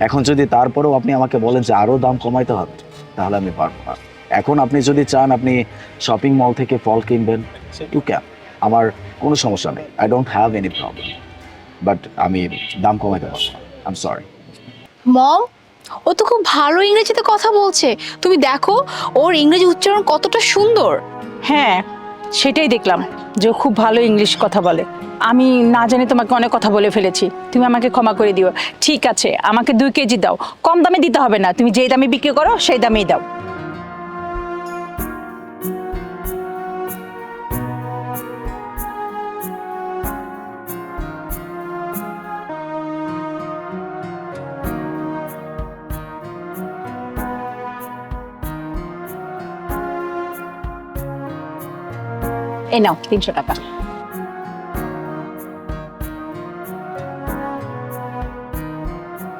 এখন যদি তারপরেও আপনি আমাকে বলেন যে আরও দাম কমাইতে হবে, তাহলে আমি পারবো না। এখন আপনি যদি চান আপনি শপিং মল থেকে ফল কিনবেন, ইউ ক্যান, আমার কোনো সমস্যা নেই, I don't have any problem, but আমি দাম কমাইতে পারবো না, আই এম সরি। মম, ও তো খুব ভালো ইংরেজিতে কথা বলছে, তুমি দেখো ওর ইংরেজি উচ্চারণ কতটা সুন্দর। হ্যাঁ, সেটাই দেখলাম যে ও খুব ভালো ইংলিশ কথা বলে। আমি না জানি তোমাকে অনেক কথা বলে ফেলেছি, তুমি আমাকে ক্ষমা করে দিও। ঠিক আছে, আমাকে 2 কেজি দাও, কম দামে দিতে হবে না, তুমি যেই দামে বিক্রি করো সেই দামেই দাও। এই নাও 300 টাকা।